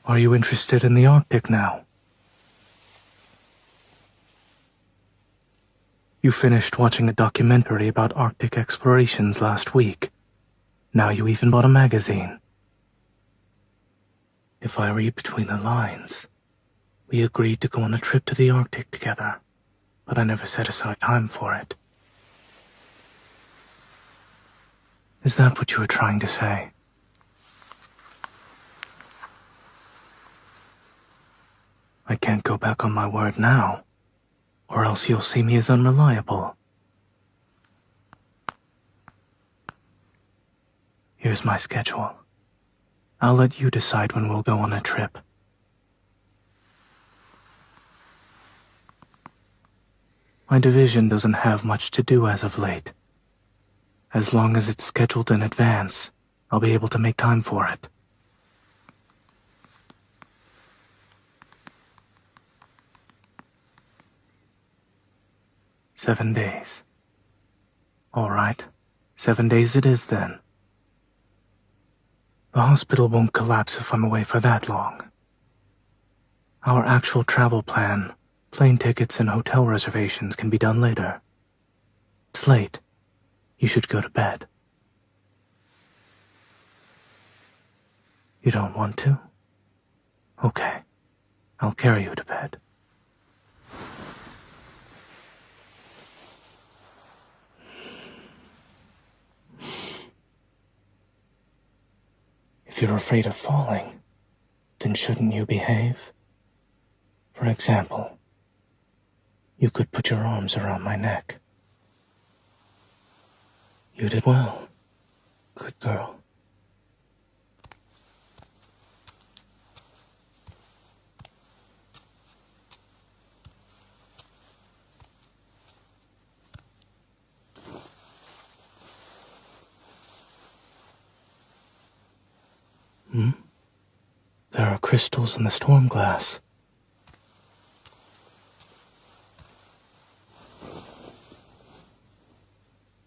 Are you interested in the Arctic now? You finished watching a documentary about Arctic explorations last week. Now you even bought a magazine. If I read between the lines, we agreed to go on a trip to the Arctic together, but I never set aside time for it. Is that what you were trying to say? I can't go back on my word now, or else you'll see me as unreliable. Here's my schedule. I'll let you decide when we'll go on a trip. My division doesn't have much to do as of late. As long as it's scheduled in advance, I'll be able to make time for it. "7 days. All right, 7 days it is then. The hospital won't collapse if I'm away for that long. Our actual travel plan, plane tickets and hotel reservations can be done later. It's late. You should go to bed." You don't want to? Okay, I'll carry you to bed. If you're afraid of falling, then shouldn't you behave? For example, you could put your arms around my neck. You did well. Good girl. There are crystals in the storm glass.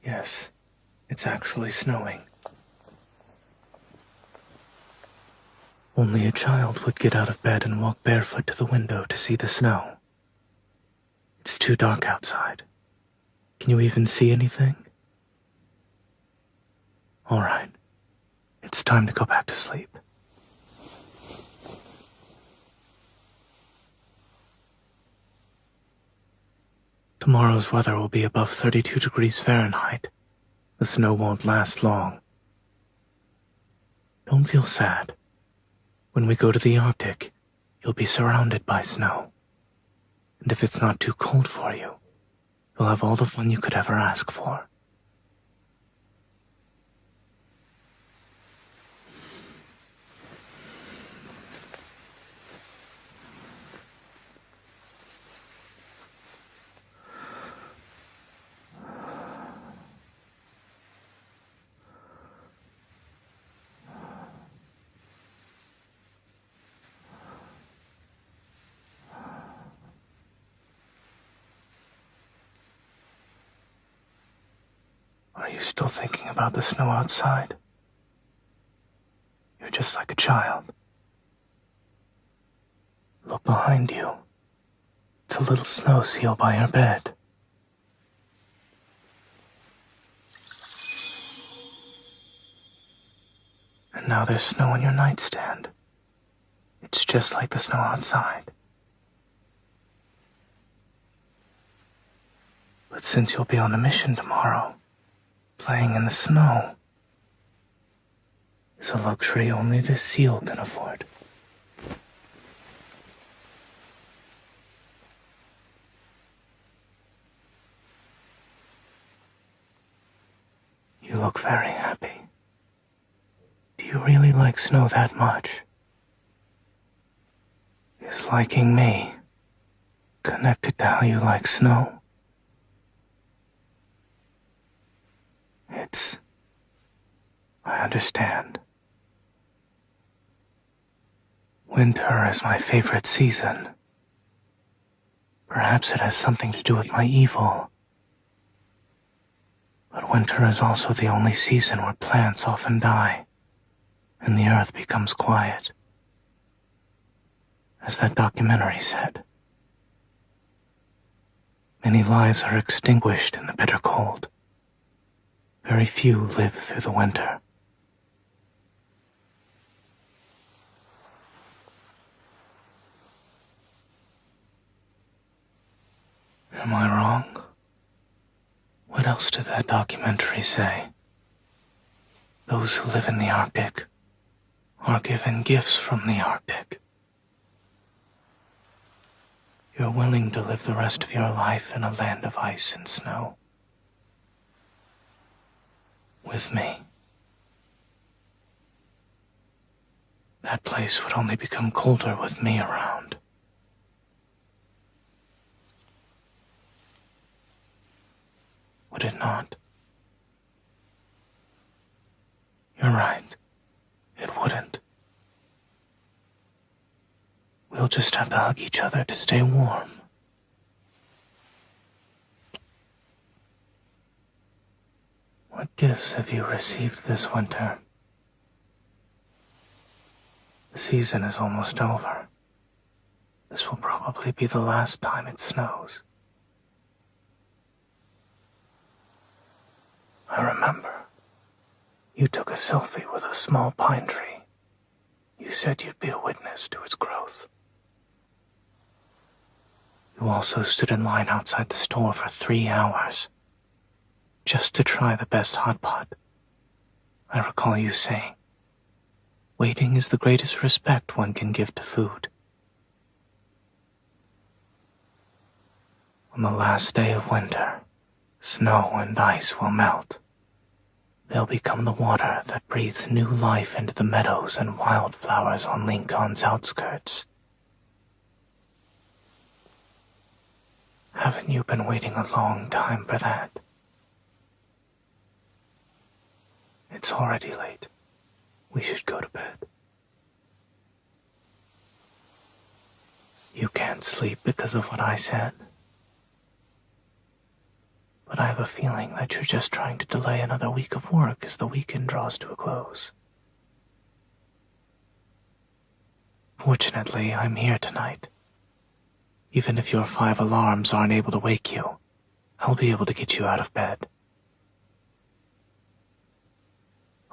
Yes, it's actually snowing. Only a child would get out of bed and walk barefoot to the window to see the snow. It's too dark outside. Can you even see anything? All right, it's time to go back to sleep. Tomorrow's weather will be above 32 degrees Fahrenheit. The snow won't last long. Don't feel sad. When we go to the Arctic, you'll be surrounded by snow. And if it's not too cold for you, you'll have all the fun you could ever ask for. Are you still thinking about the snow outside? You're just like a child. Look behind you. It's a little snow seal by your bed. And now there's snow on your nightstand. It's just like the snow outside. But since you'll be on a mission tomorrow, playing in the snow is a luxury only this seal can afford. You look very happy. Do you really like snow that much? Is liking me connected to how you like snow? I understand. Winter is my favorite season. Perhaps it has something to do with my evil. But winter is also the only season where plants often die, and the earth becomes quiet. As that documentary said, many lives are extinguished in the bitter cold. Very few live through the winter. Am I wrong? What else did that documentary say? Those who live in the Arctic are given gifts from the Arctic. You're willing to live the rest of your life in a land of ice and snow. With me. That place would only become colder with me around. Would it not? You're right. It wouldn't. We'll just have to hug each other to stay warm. What gifts have you received this winter? The season is almost over. This will probably be the last time it snows. I remember. You took a selfie with a small pine tree. You said you'd be a witness to its growth. You also stood in line outside the store for 3 hours, just to try the best hot pot. I recall you saying, waiting is the greatest respect one can give to food. On the last day of winter, snow and ice will melt. They'll become the water that breathes new life into the meadows and wildflowers on Lincoln's outskirts. Haven't you been waiting a long time for that? It's already late. We should go to bed. You can't sleep because of what I said. But I have a feeling that you're just trying to delay another week of work as the weekend draws to a close. Fortunately, I'm here tonight. Even if your 5 alarms aren't able to wake you, I'll be able to get you out of bed.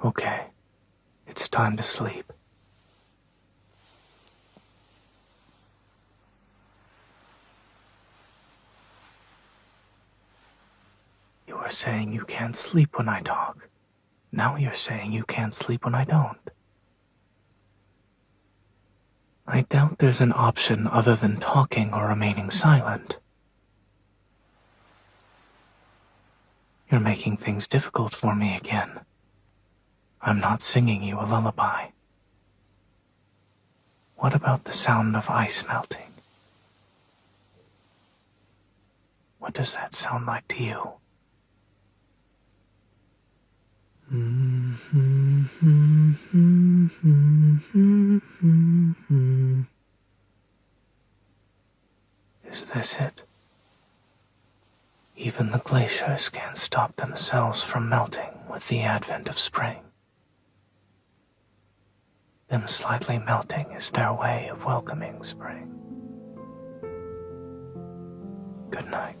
Okay, it's time to sleep. You were saying you can't sleep when I talk. Now you're saying you can't sleep when I don't. I doubt there's an option other than talking or remaining silent. You're making things difficult for me again. I'm not singing you a lullaby. What about the sound of ice melting? What does that sound like to you? Is this it? Even the glaciers can't stop themselves from melting with the advent of spring. Them slightly melting is their way of welcoming spring. Good night.